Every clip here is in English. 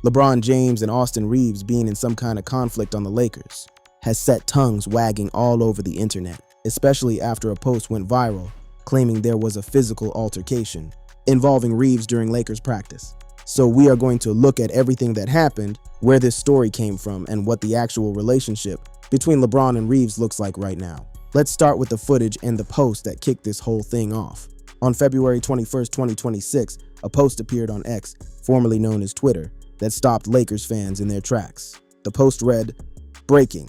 LeBron James and Austin Reaves being in some kind of conflict on the Lakers has set tongues wagging all over the internet, especially after a post went viral claiming there was a physical altercation involving Reaves during Lakers practice. So we are going to look at everything that happened, where this story came from, and what the actual relationship between LeBron and Reaves looks like right now. Let's start with the footage and the post that kicked this whole thing off. On February 21st, 2026, a post appeared on X, formerly known as Twitter, that stopped Lakers fans in their tracks. The post read, "Breaking.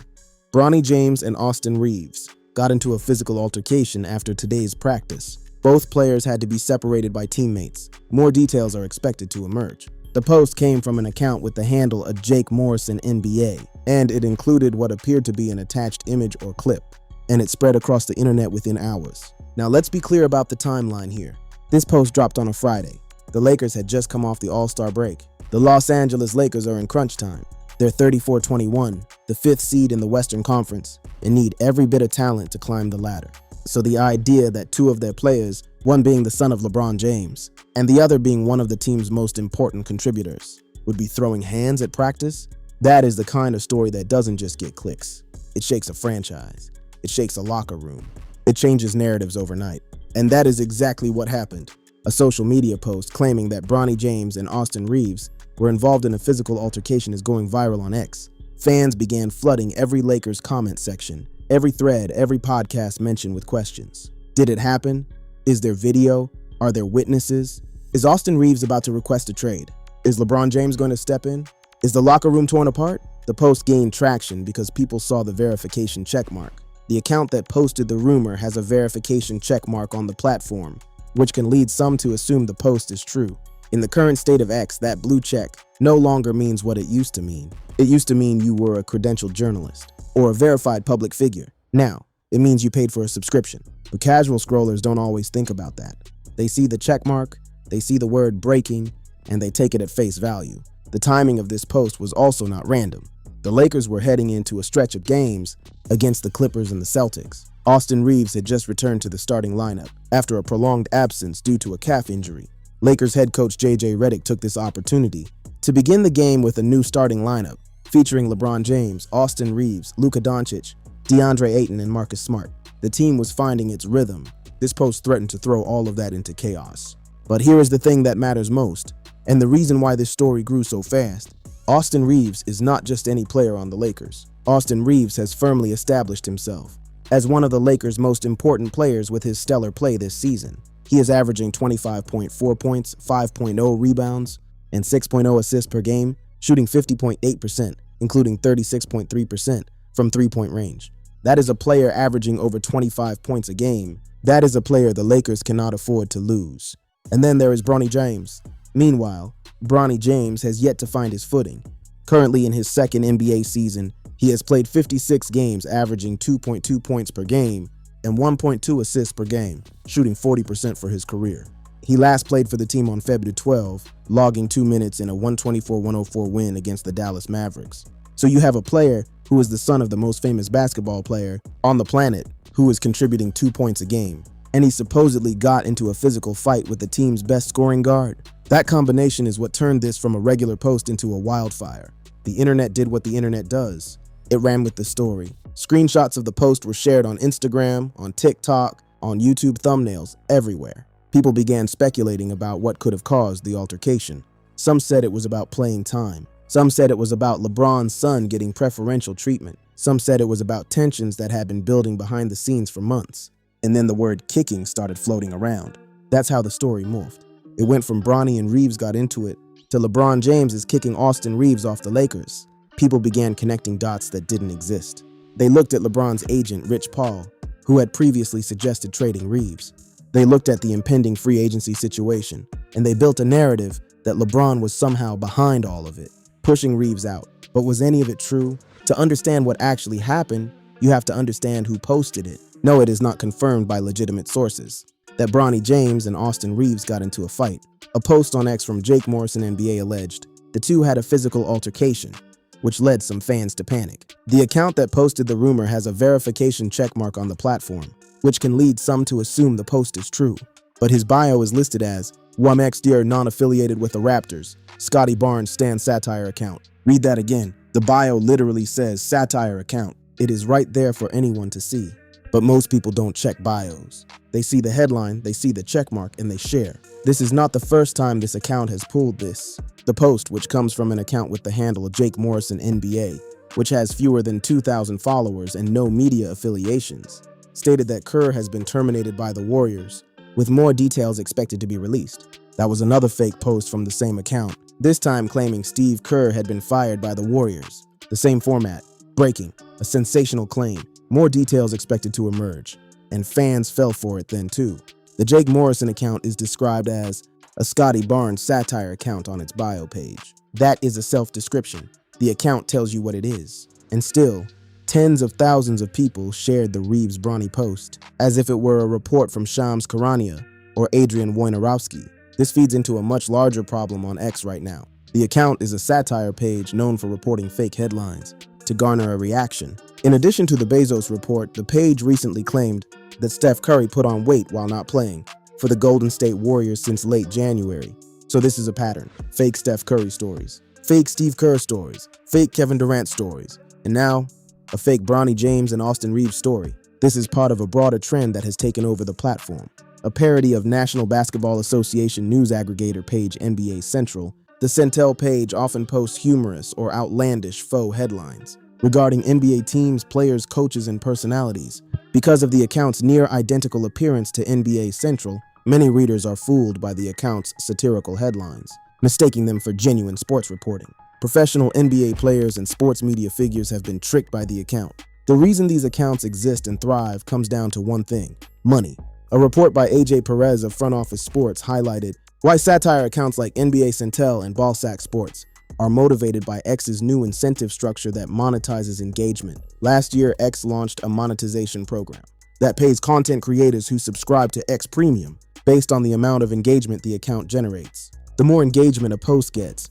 Bronny James and Austin Reaves got into a physical altercation after today's practice. Both players had to be separated by teammates. More details are expected to emerge." The post came from an account with the handle @Jake Morrison NBA, and it included what appeared to be an attached image or clip, and it spread across the internet within hours. Now let's be clear about the timeline here. This post dropped on a Friday. The Lakers had just come off the All-Star break. The Los Angeles Lakers are in crunch time. They're 34-21, the 5th seed in the Western Conference, and need every bit of talent to climb the ladder. So the idea that two of their players, one being the son of LeBron James, and the other being one of the team's most important contributors, would be throwing hands at practice, that is the kind of story that doesn't just get clicks. It shakes a franchise. It shakes a locker room. It changes narratives overnight. And that is exactly what happened. A social media post claiming that Bronny James and Austin Reaves were involved in a physical altercation is going viral on X. Fans began flooding every Lakers comment section, every thread, every podcast mention with questions. Did it happen? Is there video? Are there witnesses? Is Austin Reaves about to request a trade? Is LeBron James going to step in? Is the locker room torn apart? The post gained traction because people saw the verification checkmark. The account that posted the rumor has a verification checkmark on the platform, which can lead some to assume the post is true. In the current state of X, that blue check no longer means what it used to mean. It used to mean you were a credentialed journalist or a verified public figure. Now, it means you paid for a subscription. But casual scrollers don't always think about that. They see the checkmark, they see the word breaking, and they take it at face value. The timing of this post was also not random. The Lakers were heading into a stretch of games against the Clippers and the Celtics. Austin Reaves had just returned to the starting lineup after a prolonged absence due to a calf injury. Lakers head coach J.J. Redick took this opportunity to begin the game with a new starting lineup featuring LeBron James, Austin Reaves, Luka Doncic, DeAndre Ayton, and Marcus Smart. The team was finding its rhythm. This post threatened to throw all of that into chaos. But here is the thing that matters most, and the reason why this story grew so fast. Austin Reaves is not just any player on the Lakers. Austin Reaves has firmly established himself as one of the Lakers' most important players with his stellar play this season. He is averaging 25.4 points, 5.0 rebounds, and 6.0 assists per game, shooting 50.8%, including 36.3% from three-point range. That is a player averaging over 25 points a game. That is a player the Lakers cannot afford to lose. And then there is Bronny James. Meanwhile, Bronny James has yet to find his footing. Currently in his second NBA season, he has played 56 games, averaging 2.2 points per game and 1.2 assists per game, shooting 40% for his career. He last played for the team on February 12, logging 2 minutes in a 124-104 win against the Dallas Mavericks. So you have a player who is the son of the most famous basketball player on the planet who is contributing 2 points a game, and he supposedly got into a physical fight with the team's best scoring guard. That combination is what turned this from a regular post into a wildfire. The internet did what the internet does. It ran with the story. Screenshots of the post were shared on Instagram, on TikTok, on YouTube thumbnails, everywhere. People began speculating about what could have caused the altercation. Some said it was about playing time. Some said it was about LeBron's son getting preferential treatment. Some said it was about tensions that had been building behind the scenes for months. And then the word kicking started floating around. That's how the story morphed. It went from Bronny and Reaves got into it to LeBron James is kicking Austin Reaves off the Lakers. People began connecting dots that didn't exist. They looked at LeBron's agent, Rich Paul, who had previously suggested trading Reaves. They looked at the impending free agency situation, and they built a narrative that LeBron was somehow behind all of it, pushing Reaves out. But was any of it true? To understand what actually happened, you have to understand who posted it. No, it is not confirmed by legitimate sources that Bronny James and Austin Reaves got into a fight. A post on X from Jake Morrison NBA alleged the two had a physical altercation, which led some fans to panic. The account that posted the rumor has a verification checkmark on the platform, which can lead some to assume the post is true. But his bio is listed as WumXDR non-affiliated with the Raptors. Scotty Barnes stan satire account. Read that again. The bio literally says satire account. It is right there for anyone to see. But most people don't check bios. They see the headline, they see the checkmark, and they share. This is not the first time this account has pulled this. The post, which comes from an account with the handle Jake Morrison NBA, which has fewer than 2,000 followers and no media affiliations, stated that Kerr has been terminated by the Warriors, with more details expected to be released. That was another fake post from the same account, this time claiming Steve Kerr had been fired by the Warriors. The same format, breaking, a sensational claim, more details expected to emerge, and fans fell for it then too. The Jake Morrison account is described as a Scotty Barnes satire account on its bio page. That is a self-description. The account tells you what it is. And still, tens of thousands of people shared the Reaves Bronny post, as if it were a report from Shams Charania or Adrian Wojnarowski. This feeds into a much larger problem on X right now. The account is a satire page known for reporting fake headlines to garner a reaction. In addition to the Bezos report, the page recently claimed that Steph Curry put on weight while not playing for the Golden State Warriors since late January. So this is a pattern. Fake Steph Curry stories, fake Steve Kerr stories, fake Kevin Durant stories, and now a fake Bronny James and Austin Reaves story. This is part of a broader trend that has taken over the platform. A parody of National Basketball Association news aggregator page NBA Central, the Centel page often posts humorous or outlandish faux headlines regarding NBA teams, players, coaches, and personalities. Because of the account's near-identical appearance to NBA Central, many readers are fooled by the account's satirical headlines, mistaking them for genuine sports reporting. Professional NBA players and sports media figures have been tricked by the account. The reason these accounts exist and thrive comes down to one thing: money. A report by AJ Perez of Front Office Sports highlighted why satire accounts like NBA Centel and Ballsack Sports are motivated by X's new incentive structure that monetizes engagement. Last year, X launched a monetization program that pays content creators who subscribe to X Premium based on the amount of engagement the account generates. The more engagement a post gets,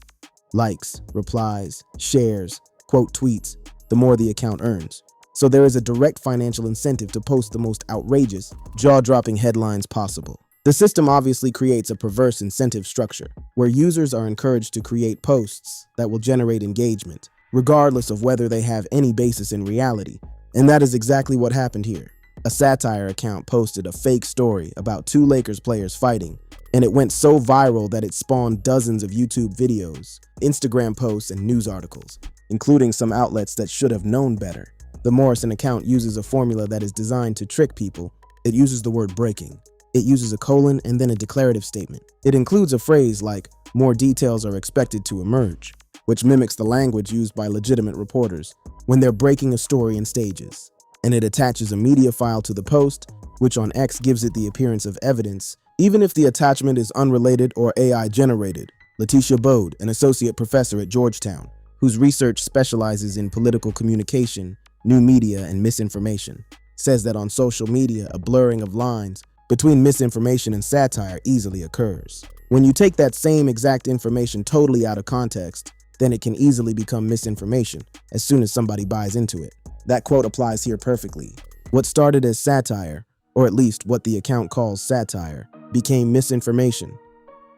likes, replies, shares, quote tweets, the more the account earns. So there is a direct financial incentive to post the most outrageous, jaw-dropping headlines possible. The system obviously creates a perverse incentive structure, where users are encouraged to create posts that will generate engagement, regardless of whether they have any basis in reality. And that is exactly what happened here. A satire account posted a fake story about two Lakers players fighting, and it went so viral that it spawned dozens of YouTube videos, Instagram posts, and news articles, including some outlets that should have known better. The Morrison account uses a formula that is designed to trick people. It uses the word breaking. It uses a colon and then a declarative statement. It includes a phrase like, more details are expected to emerge, which mimics the language used by legitimate reporters when they're breaking a story in stages. And it attaches a media file to the post, which on X gives it the appearance of evidence, even if the attachment is unrelated or AI generated. Letitia Bode, an associate professor at Georgetown, whose research specializes in political communication, new media, and misinformation, says that on social media, a blurring of lines between misinformation and satire easily occurs. When you take that same exact information totally out of context, then it can easily become misinformation as soon as somebody buys into it. That quote applies here perfectly. What started as satire, or at least what the account calls satire, became misinformation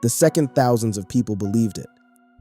the second thousands of people believed it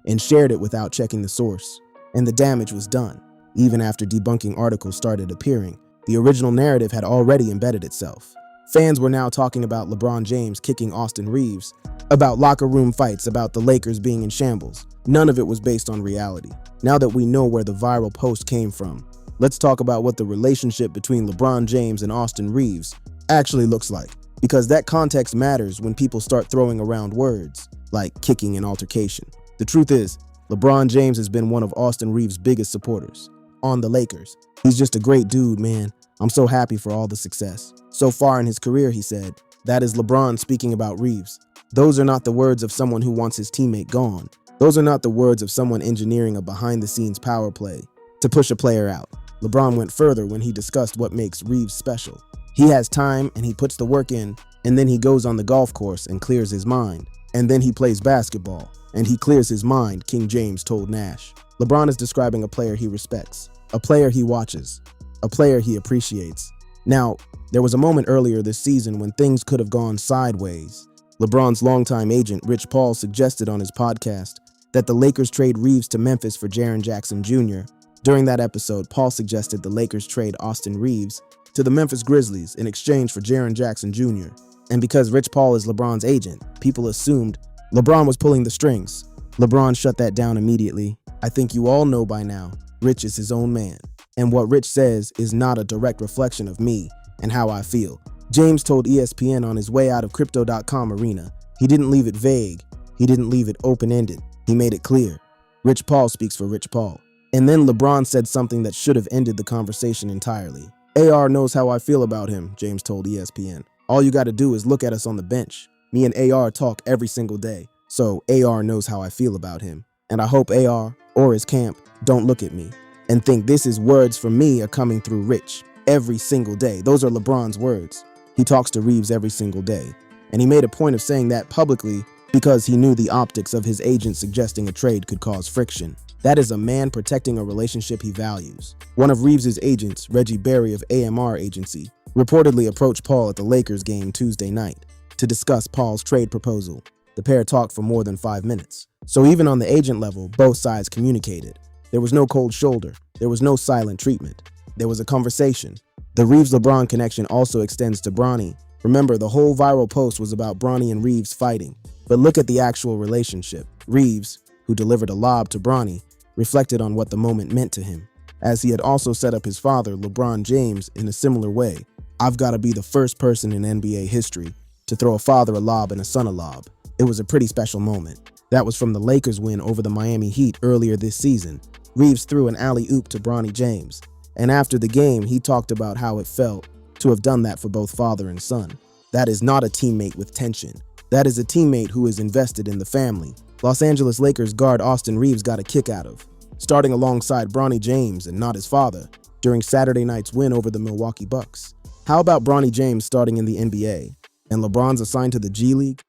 and shared it without checking the source. And the damage was done. Even after debunking articles started appearing, the original narrative had already embedded itself. Fans were now talking about LeBron James kicking Austin Reaves, about locker room fights, about the Lakers being in shambles. None of it was based on reality. Now that we know where the viral post came from, let's talk about what the relationship between LeBron James and Austin Reaves actually looks like. Because that context matters when people start throwing around words like kicking and altercation. The truth is, LeBron James has been one of Austin Reaves' biggest supporters on the Lakers. He's just a great dude, man. I'm so happy for all the success. So far in his career, he said. That is LeBron speaking about Reaves. Those are not the words of someone who wants his teammate gone. Those are not the words of someone engineering a behind-the-scenes power play to push a player out. LeBron went further when he discussed what makes Reaves special. He has time and he puts the work in, and then he goes on the golf course and clears his mind. And then he plays basketball, and he clears his mind, King James told Nash. LeBron is describing a player he respects, a player he watches, a player he appreciates. Now, there was a moment earlier this season when things could have gone sideways, LeBron's longtime agent, Rich Paul, suggested on his podcast that the Lakers trade Reaves to Memphis for Jaren Jackson Jr. During that episode, Paul suggested the Lakers trade Austin Reaves to the Memphis Grizzlies in exchange for Jaren Jackson Jr. And because Rich Paul is LeBron's agent, people assumed LeBron was pulling the strings. LeBron shut that down immediately. I think you all know by now, Rich is his own man. And what Rich says is not a direct reflection of me and how I feel. James told ESPN on his way out of Crypto.com arena. He didn't leave it vague. He didn't leave it open-ended. He made it clear. Rich Paul speaks for Rich Paul. And then LeBron said something that should have ended the conversation entirely. AR knows how I feel about him, James told ESPN. All you gotta do is look at us on the bench. Me and AR talk every single day. So AR knows how I feel about him. And I hope AR or his camp don't look at me and think this is words from me are coming through Rich every single day. Those are LeBron's words. He talks to Reaves every single day. And he made a point of saying that publicly because he knew the optics of his agent suggesting a trade could cause friction. That is a man protecting a relationship he values. One of Reaves' agents, Reggie Berry of AMR Agency, reportedly approached Paul at the Lakers game Tuesday night to discuss Paul's trade proposal. The pair talked for more than 5 minutes. So even on the agent level, both sides communicated. There was no cold shoulder. There was no silent treatment. There was a conversation. The Reaves-LeBron connection also extends to Bronny. Remember, the whole viral post was about Bronny and Reaves fighting. But look at the actual relationship. Reaves, who delivered a lob to Bronny, reflected on what the moment meant to him, as he had also set up his father, LeBron James, in a similar way. I've got to be the first person in NBA history to throw a father a lob and a son a lob. It was a pretty special moment. That was from the Lakers win over the Miami Heat earlier this season. Reaves threw an alley-oop to Bronny James, and after the game, he talked about how it felt to have done that for both father and son. That is not a teammate with tension. That is a teammate who is invested in the family. Los Angeles Lakers guard Austin Reaves got a kick out of, starting alongside Bronny James and not his father during Saturday night's win over the Milwaukee Bucks. How about Bronny James starting in the NBA and LeBron's assigned to the G League?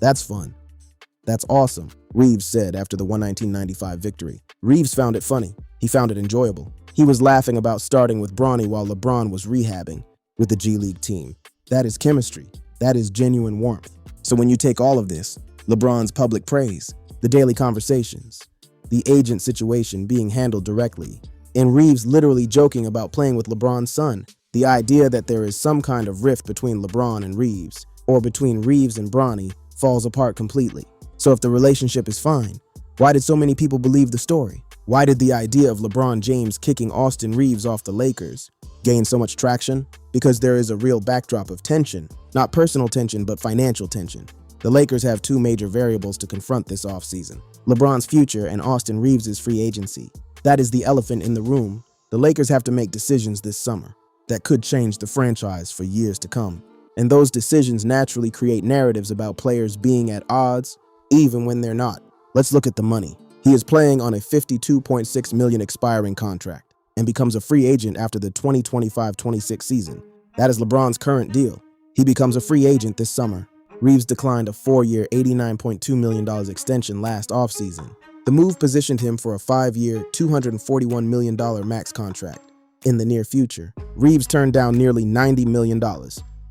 That's fun. That's awesome, Reaves said after the 1995 victory. Reaves found it funny. He found it enjoyable. He was laughing about starting with Bronny while LeBron was rehabbing with the G League team. That is chemistry. That is genuine warmth. So when you take all of this, LeBron's public praise, the daily conversations, the agent situation being handled directly, and Reaves literally joking about playing with LeBron's son, the idea that there is some kind of rift between LeBron and Reaves, or between Reaves and Bronny, falls apart completely. So if the relationship is fine, why did so many people believe the story? Why did the idea of LeBron James kicking Austin Reaves off the Lakers gain so much traction? Because there is a real backdrop of tension, not personal tension, but financial tension. The Lakers have two major variables to confront this offseason: LeBron's future and Austin Reaves' free agency. That is the elephant in the room. The Lakers have to make decisions this summer that could change the franchise for years to come. And those decisions naturally create narratives about players being at odds, even when they're not. Let's look at the money. He is playing on a $52.6 million expiring contract and becomes a free agent after the 2025-26 season. That is LeBron's current deal. He becomes a free agent this summer. Reaves declined a 4-year, $89.2 million extension last offseason. The move positioned him for a 5-year, $241 million max contract in the near future. Reaves turned down nearly $90 million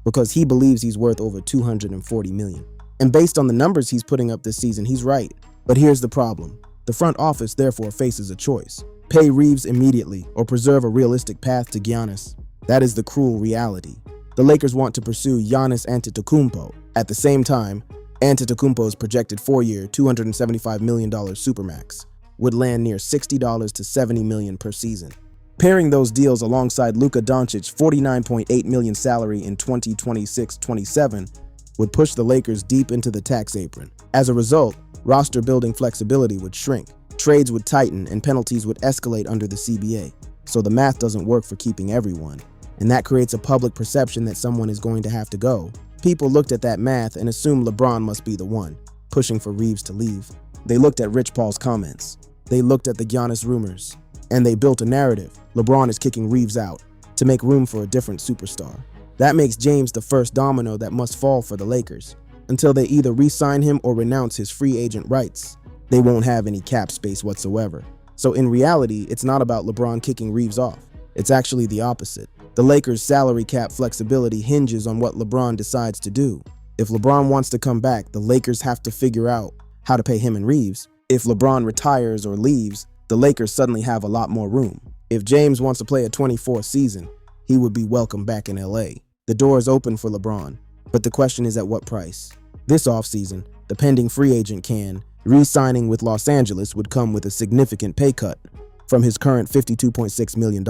because he believes he's worth over $240 million. And based on the numbers he's putting up this season, he's right. But here's the problem. The front office therefore faces a choice: pay Reaves immediately or preserve a realistic path to Giannis. That is the cruel reality. The Lakers want to pursue Giannis Antetokounmpo. At the same time, Antetokounmpo's projected 4-year, $275 million supermax would land near $60 to $70 million per season. Pairing those deals alongside Luka Doncic's $49.8 million salary in 2026-27 would push the Lakers deep into the tax apron. As a result, roster building flexibility would shrink, trades would tighten, and penalties would escalate under the CBA. So the math doesn't work for keeping everyone, and that creates a public perception that someone is going to have to go. People looked at that math and assumed LeBron must be the one, pushing for Reaves to leave. They looked at Rich Paul's comments. They looked at the Giannis rumors. And they built a narrative: LeBron is kicking Reaves out to make room for a different superstar. That makes James the first domino that must fall for the Lakers. Until they either re-sign him or renounce his free agent rights, they won't have any cap space whatsoever. So in reality, it's not about LeBron kicking Reaves off. It's actually the opposite. The Lakers' salary cap flexibility hinges on what LeBron decides to do. If LeBron wants to come back, the Lakers have to figure out how to pay him and Reaves. If LeBron retires or leaves, the Lakers suddenly have a lot more room. If James wants to play a 24th season, he would be welcome back in LA. The door is open for LeBron, but the question is at what price? This offseason, the pending free agent can, re-signing with Los Angeles would come with a significant pay cut from his current $52.6 million.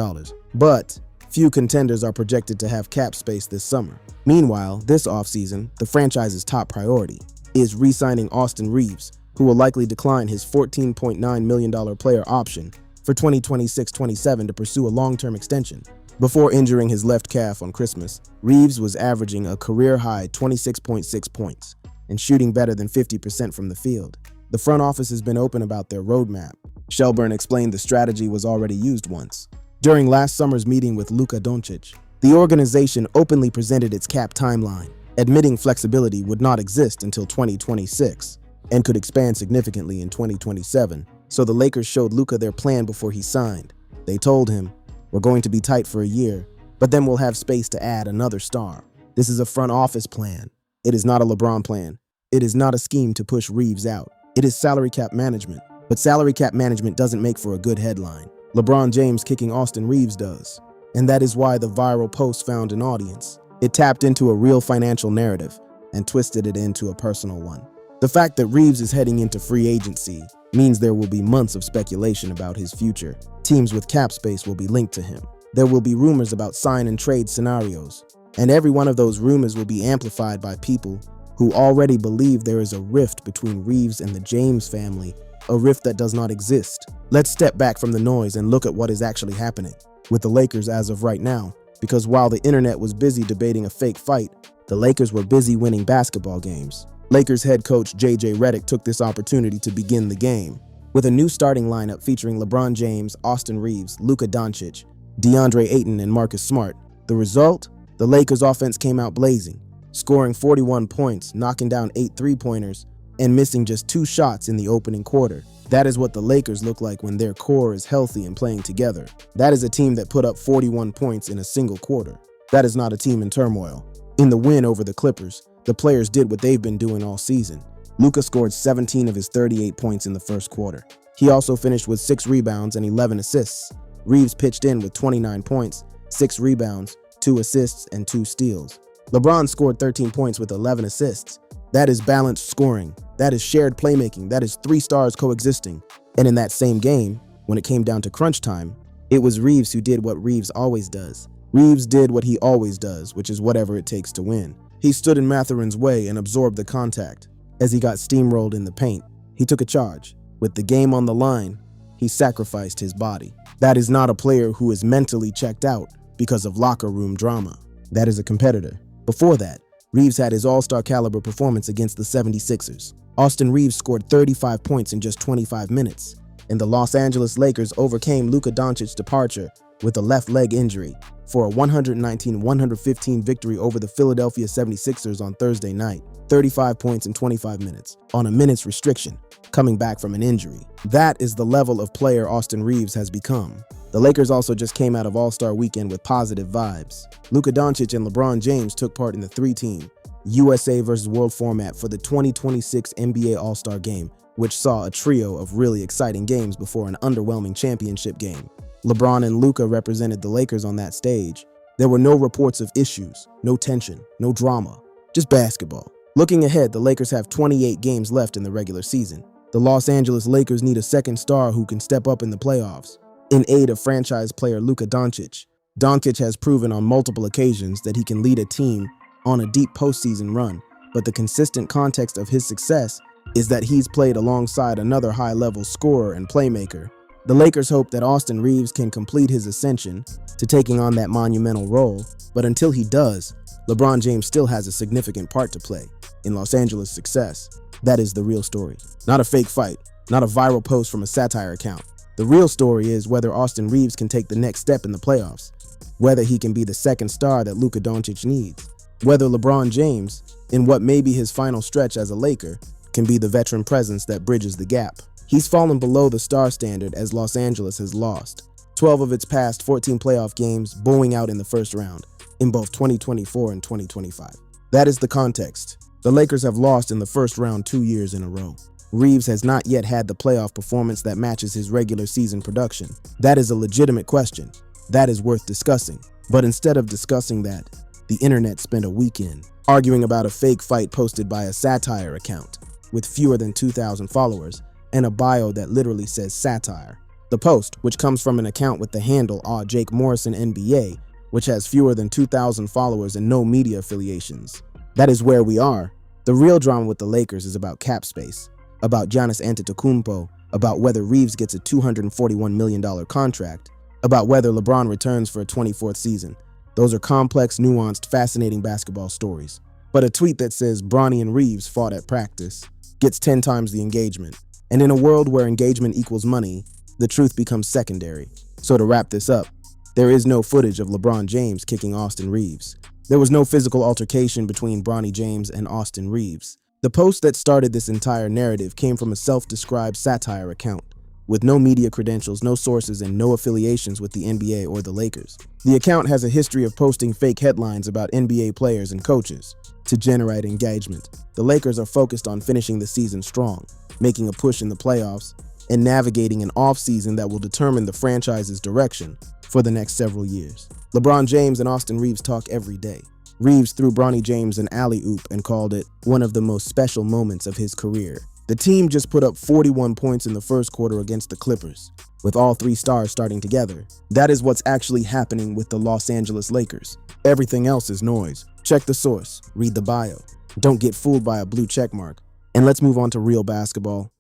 But few contenders are projected to have cap space this summer. Meanwhile, this offseason, the franchise's top priority is re-signing Austin Reaves, who will likely decline his $14.9 million player option for 2026-27 to pursue a long-term extension. Before injuring his left calf on Christmas, Reaves was averaging a career-high 26.6 points and shooting better than 50% from the field. The front office has been open about their roadmap. Shelburne explained the strategy was already used once. During last summer's meeting with Luka Doncic, the organization openly presented its cap timeline, admitting flexibility would not exist until 2026 and could expand significantly in 2027. So the Lakers showed Luka their plan before he signed. They told him, "We're going to be tight for a year, but then we'll have space to add another star." This is a front office plan. It is not a LeBron plan. It is not a scheme to push Reaves out. It is salary cap management. But salary cap management doesn't make for a good headline. LeBron James kicking Austin Reaves does. And that is why the viral post found an audience. It tapped into a real financial narrative and twisted it into a personal one. The fact that Reaves is heading into free agency means there will be months of speculation about his future. Teams with cap space will be linked to him. There will be rumors about sign and trade scenarios. And every one of those rumors will be amplified by people who already believe there is a rift between Reaves and the James family, a rift that does not exist. Let's step back from the noise and look at what is actually happening with the Lakers as of right now, because while the internet was busy debating a fake fight, the Lakers were busy winning basketball games. Lakers head coach J.J. Redick took this opportunity to begin the game with a new starting lineup featuring LeBron James, Austin Reaves, Luka Doncic, DeAndre Ayton, and Marcus Smart. The result? The Lakers offense came out blazing, scoring 41 points, knocking down 8 three-pointers, and missing just 2 shots in the opening quarter. That is what the Lakers look like when their core is healthy and playing together. That is a team that put up 41 points in a single quarter. That is not a team in turmoil. In the win over the Clippers, the players did what they've been doing all season. Luka scored 17 of his 38 points in the first quarter. He also finished with 6 rebounds and 11 assists. Reaves pitched in with 29 points, 6 rebounds, 2 assists, and 2 steals. LeBron scored 13 points with 11 assists. That is balanced scoring. That is shared playmaking. That is 3 stars coexisting. And in that same game, when it came down to crunch time, it was Reaves who did what Reaves always does. Reaves did what he always does, which is whatever it takes to win. He stood in Matherin's way and absorbed the contact. As he got steamrolled in the paint, he took a charge. With the game on the line, he sacrificed his body. That is not a player who is mentally checked out because of locker room drama. That is a competitor. Before that, Reaves had his all-star caliber performance against the 76ers. Austin Reaves scored 35 points in just 25 minutes, and the Los Angeles Lakers overcame Luka Doncic's departure with a left leg injury for a 119-115 victory over the Philadelphia 76ers on Thursday night. 35 points in 25 minutes on a minutes restriction, coming back from an injury. That is the level of player Austin Reaves has become. The Lakers also just came out of All-Star Weekend with positive vibes. Luka Doncic and LeBron James took part in the 3-team USA vs. World format for the 2026 NBA All-Star Game, which saw a trio of really exciting games before an underwhelming championship game. LeBron and Luka represented the Lakers on that stage. There were no reports of issues, no tension, no drama, just basketball. Looking ahead, the Lakers have 28 games left in the regular season. The Los Angeles Lakers need a second star who can step up in the playoffs, in aid of franchise player Luka Doncic. Doncic has proven on multiple occasions that he can lead a team on a deep postseason run, but the consistent context of his success is that he's played alongside another high-level scorer and playmaker. The Lakers hope that Austin Reaves can complete his ascension to taking on that monumental role, but until he does, LeBron James still has a significant part to play in Los Angeles' success. That is the real story. Not a fake fight, not a viral post from a satire account. The real story is whether Austin Reaves can take the next step in the playoffs, whether he can be the second star that Luka Doncic needs, whether LeBron James, in what may be his final stretch as a Laker, can be the veteran presence that bridges the gap. He's fallen below the star standard as Los Angeles has lost 12 of its past 14 playoff games, bowing out in the first round in both 2024 and 2025. That is the context. The Lakers have lost in the first round 2 years in a row. Reaves has not yet had the playoff performance that matches his regular season production. That is a legitimate question. That is worth discussing. But instead of discussing that, the internet spent a weekend arguing about a fake fight posted by a satire account with fewer than 2,000 followers and a bio that literally says satire. The post, which comes from an account with the handle Jake Morrison NBA, which has fewer than 2,000 followers and no media affiliations. That is where we are. The real drama with the Lakers is about cap space, about Giannis Antetokounmpo, about whether Reaves gets a $241 million contract, about whether LeBron returns for a 24th season. Those are complex, nuanced, fascinating basketball stories. But a tweet that says Bronny and Reaves fought at practice gets 10 times the engagement. And in a world where engagement equals money, the truth becomes secondary. So to wrap this up, there is no footage of LeBron James kicking Austin Reaves. There was no physical altercation between Bronny James and Austin Reaves. The post that started this entire narrative came from a self-described satire account, with no media credentials, no sources, and no affiliations with the NBA or the Lakers. The account has a history of posting fake headlines about NBA players and coaches to generate engagement. The Lakers are focused on finishing the season strong, making a push in the playoffs, and navigating an off-season that will determine the franchise's direction for the next several years. LeBron James and Austin Reaves talk every day. Reaves threw Bronny James an alley-oop and called it one of the most special moments of his career. The team just put up 41 points in the first quarter against the Clippers, with all three stars starting together. That is what's actually happening with the Los Angeles Lakers. Everything else is noise. Check the source, read the bio. Don't get fooled by a blue check mark. And let's move on to real basketball.